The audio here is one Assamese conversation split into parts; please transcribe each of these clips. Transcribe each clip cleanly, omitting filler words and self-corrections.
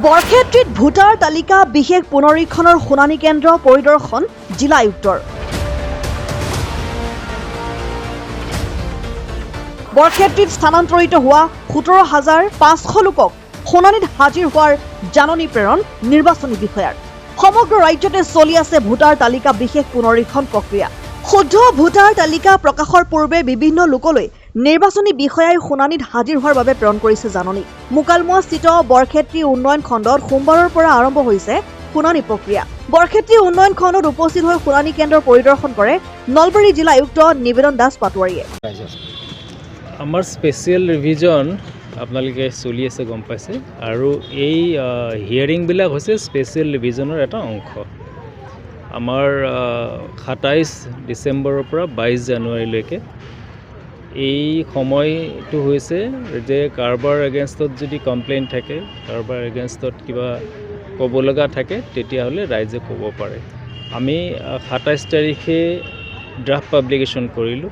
বৰক্ষেত্ৰীত ভোটাৰ তালিকা বিশেষ পুনৰীক্ষণৰ শুনানি কেন্দ্ৰ পৰিদৰ্শন জিলা আয়ুক্তৰ। বৰক্ষেত্ৰীত স্থানান্তৰিত হোৱা 17,500 লোকক শুনানিত হাজিৰ হোৱাৰ জাননী প্ৰেৰণ নিৰ্বাচনী বিষয়াৰ। সমগ্ৰ ৰাজ্যতে চলি আছে ভোটাৰ তালিকা বিশেষ পুনৰীক্ষণ প্ৰক্ৰিয়া। শুদ্ধ ভোটাৰ তালিকা প্ৰকাশৰ পূৰ্বে বিভিন্ন লোকলৈ নিৰ্বাচনী বিষয়াই শুনানিত হাজিৰ হোৱাৰ বাবে প্ৰেৰণ কৰিছে জাননী। মুকালমুৱাস্থিত বৰক্ষেত্ৰী উন্নয়ন খণ্ডত সোমবাৰৰ পৰা আৰম্ভ হৈছে শুনানি প্ৰক্ৰিয়া। বৰক্ষেত্ৰী উন্নয়ন খণ্ডত উপস্থিত হৈ শুনানি কেন্দ্ৰ পৰিদৰ্শন কৰে নলবাৰী জিলা আয়ুক্ত নিবেদন দাস পাটোৱাৰীয়ে। আমাৰ স্পেচিয়েল ৰিভিজন আপোনালোকে চলি আছে গম পাইছে, আৰু এই হিয়াৰিংবিলাক হৈছে স্পেচিয়েল ৰিভিজনৰ এটা অংশ। আমাৰ 27 ডিচেম্বৰৰ পৰা 22 জানুৱাৰীলৈকে এই সময়টো হৈছে যে কাৰোবাৰ এগেইনষ্টত যদি কমপ্লেইন থাকে, কাৰোবাৰ এগেইনষ্টত কিবা ক'ব লগা থাকে, তেতিয়াহ'লে ৰাইজে ক'ব পাৰে। আমি 27 তাৰিখে ড্ৰাফ্ট পাব্লিকেশ্যন কৰিলোঁ।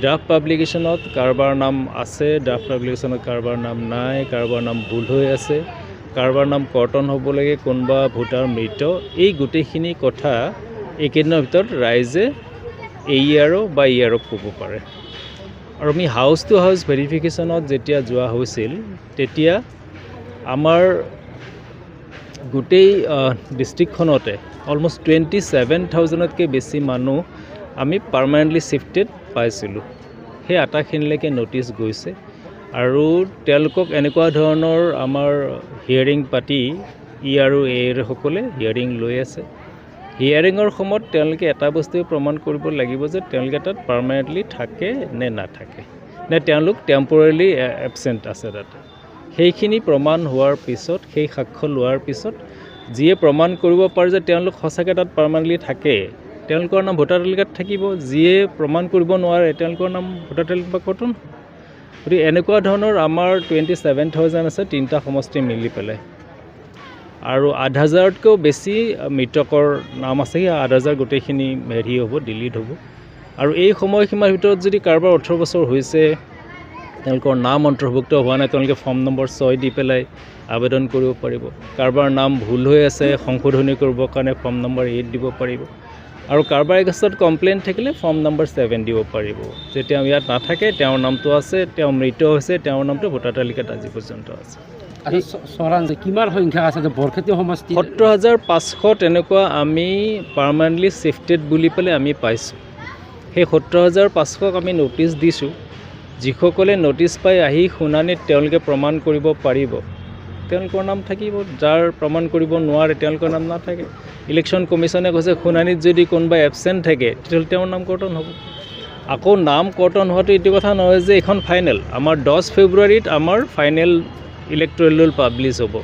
ড্ৰাফ্ট পাব্লিকেশ্যনত কাৰোবাৰ নাম আছে, ড্ৰাফ্ট পাব্লিকেশ্যনত কাৰোবাৰ নাম নাই, কাৰোবাৰ নাম ভুল হৈ আছে, কাৰোবাৰ নাম কৰ্তন হ'ব লাগে, কোনোবা ভোটাৰ মৃত। এই গোটেইখিনি কথা এইকেইদিনৰ ভিতৰত ৰাইজে বা ইয়াৰক ক'ব পাৰে। আৰু আমি হাউচ টু হাউচ ভেৰিফিকেশ্যনত যেতিয়া যোৱা হৈছিল, তেতিয়া আমাৰ গোটেই ডিষ্ট্ৰিক্টখনতে অলমষ্ট 27,000তকৈ বেছি মানুহ আমি পাৰ্মানেণ্টলি শ্বিফটেড পাইছিলোঁ। সেই আটাখিনিলৈকে ন'টিছ গৈছে, আৰু তেওঁলোকক এনেকুৱা ধৰণৰ আমাৰ হিয়াৰিং পাতি সকলে হিয়াৰিং লৈ আছে। হিয়াৰিঙৰ সময়ত তেওঁলোকে এটা বস্তুৱে প্ৰমাণ কৰিব লাগিব যে তেওঁলোকে তাত পাৰ্মানেণ্টলি থাকে নে নাথাকে, নে তেওঁলোক টেম্পৰেলি এবচেণ্ট আছে তাতে। সেইখিনি প্ৰমাণ হোৱাৰ পিছত, সেই সাক্ষ্য লোৱাৰ পিছত যিয়ে প্ৰমাণ কৰিব পাৰে যে তেওঁলোক সঁচাকৈ তাত পাৰ্মানেণ্টলি থাকে, তেওঁলোকৰ নাম ভোটাৰ তালিকাত থাকিব। যিয়ে প্ৰমাণ কৰিব নোৱাৰে, তেওঁলোকৰ নাম ভোটাৰ তালিকাত কৰ্তন। গতিকে এনেকুৱা ধৰণৰ আমাৰ 27,000 আছে, 3টা সমষ্টি মিলি পেলাই, আৰু 8,000তকৈও বেছি মৃতকৰ নাম আছে। সেই 8,000 গোটেইখিনি হ'ব, ডিলিট হ'ব। আৰু এই সময়সীমাৰ ভিতৰত যদি কাৰোবাৰ 18 বছৰ হৈছে, তেওঁলোকৰ নাম অন্তৰ্ভুক্ত হোৱা নাই, তেওঁলোকে ফৰ্ম নম্বৰ 6 দি পেলাই আবেদন কৰিব পাৰিব। কাৰোবাৰ নাম ভুল হৈ আছে, সংশোধনী কৰিবৰ কাৰণে ফৰ্ম নম্বৰ 8 দিব পাৰিব। আৰু কাৰোবাৰ এগেইনষ্টত কমপ্লেইন থাকিলে ফৰ্ম নম্বৰ 7 দিব পাৰিব যে তেওঁ ইয়াত নাথাকে, তেওঁৰ নামটো আছে, তেওঁ মৃত হৈছে, তেওঁৰ নামটো ভোটাৰ তালিকাত আজি পৰ্যন্ত আছে। কিমান সংখ্যা আছে বৰক্ষেত্ৰী সমষ্টি? 17,500 তেনেকুৱা আমি পাৰ্মানেণ্টলি শ্বিফটেড বুলি পেলাই আমি পাইছোঁ। সেই 17,500ক আমি ন'টিছ দিছোঁ। যিসকলে ন'টিছ পাই আহি শুনানিত তেওঁলোকে প্ৰমাণ কৰিব পাৰিব, তেওঁলোকৰ নাম থাকিব। যাৰ প্ৰমাণ কৰিব নোৱাৰে, তেওঁলোকৰ নাম নাথাকে। ইলেকশ্যন কমিশ্যনে কৈছে শুনানিত যদি কোনোবা এবচেণ্ট থাকে, তেতিয়াহ'লে তেওঁৰ নাম কৰ্তন হ'ব। আকৌ নাম কৰ্তন হোৱাটো এইটো কথা নহয় যে এইখন ফাইনেল। আমাৰ 10 ফেব্ৰুৱাৰীত আমাৰ ফাইনেল ইলেক্ট'ৰেল ৰোল পাব্লিছ হ'ব।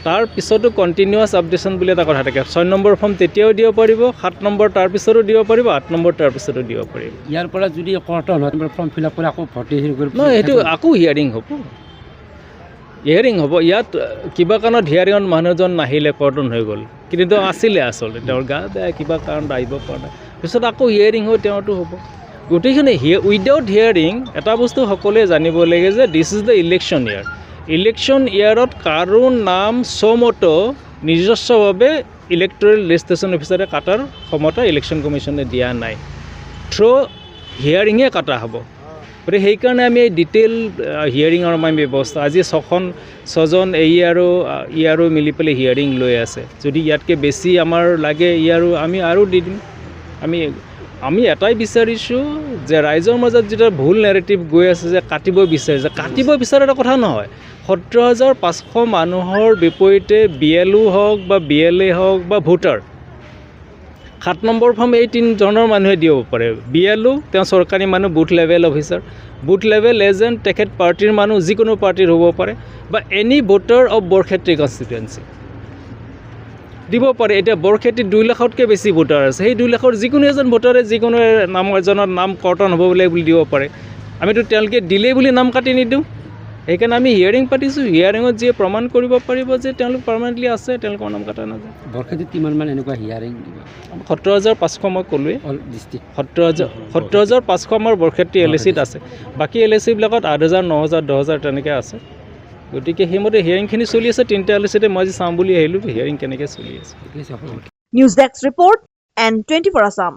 তাৰ পিছতো কণ্টিনিউৱাছ আপডেশ্যন বুলি এটা কথা থাকে। 6 নম্বৰ ফৰ্ম তেতিয়াও দিব পাৰিব, 7 নম্বৰ তাৰ পিছতো দিব পাৰিব, 8 নম্বৰ তাৰ পিছতো দিব পাৰিব। ইয়াৰ পৰা যদি কৰ্তন হয়, ফৰ্ম ফিল আপ কৰি আকৌ ভৰ্তি কৰিব নহয়, সেইটো আকৌ হিয়াৰিং হ'ব। ইয়াত কিবা কাৰণত হিয়াৰিঙত মানুহজন নাহিলে, কৰ্তন হৈ গ'ল, কিন্তু আছিলে আচলতে তেওঁৰ গা বেয়া, কিবা কাৰণত আহিব পৰা নাই, পিছত আকৌ হিয়াৰিং হৈ তেওঁতো হ'ব। গোটেইখিনি উইদাউট হিয়াৰিং এটা বস্তু সকলোৱে জানিব লাগে যে this is the election year. Election ইয়াৰত কাৰো নাম স্বমত নিজস্বভাৱে ইলেক্ট'ৰেল ৰেজিষ্ট্ৰেশ্যন অফিচাৰে কাটাৰ ক্ষমতা ইলেকশ্যন কমিশ্যনে দিয়া নাই। হিয়াৰিঙে কাটা হ'ব। গতিকে সেইকাৰণে আমি এই ডিটেইল হিয়াৰিঙৰ আমি ব্যৱস্থা, আজি 6জন আৰু মিলি পেলাই হিয়াৰিং লৈ আছে। যদি ইয়াতকৈ বেছি আমাৰ লাগে আমি আৰু দি দিম। আমি এটাই বিচাৰিছোঁ যে ৰাইজৰ মাজত যেতিয়া ভুল নেৰেটিভ গৈ আছে যে কাটিব বিচাৰে এটা কথা নহয়। 17,500 মানুহৰ বিপৰীতে BLO হওক বা BLA হওক বা ভোটাৰ, 7 নম্বৰ ফৰ্ম এই 3জনৰ মানুহে দিব পাৰে। BLO তেওঁ চৰকাৰী মানুহ, booth level officer, booth level agent তেখেত পাৰ্টীৰ মানুহ, যিকোনো পাৰ্টীৰ হ'ব পাৰে, বা any voter of Borkhetri constituency দিব পাৰে। এতিয়া বৰক্ষেত্ৰীত 2 লাখতকৈ বেছি ভোটাৰ আছে। সেই 2 লাখৰ যিকোনো এজন ভোটাৰে যিকোনো এজনৰ নাম কৰ্তন হ'ব বুলি দিব পাৰে। আমিতো তেওঁলোকে দিলেই বুলি নাম কাটি নিদিওঁ। সেইকাৰণে আমি হিয়াৰিং পাতিছোঁ। হিয়াৰিঙত যিয়ে প্ৰমাণ কৰিব পাৰিব যে তেওঁলোক পাৰ্মানেণ্টলি আছে, তেওঁলোকৰ নাম কাটা নাযায়। বৰক্ষেত্ৰীত কিমানমান এনেকুৱা হিয়াৰিং? 17,500 মই ক'লোৱেই। 17,500 আমাৰ বৰক্ষেত্ৰী LACত আছে। বাকী LACবিলাকত 8,000, 9,000, 10,000 তেনেকৈ আছে। গতিকে সেইমতে হিয়াৰিংখিনি চলি আছে 3টা আলোচনাতে মই আজি চাম বুলি আহিলোঁ হিয়াৰিং কেনেকৈ চলি আছে news desk report and 24 Assam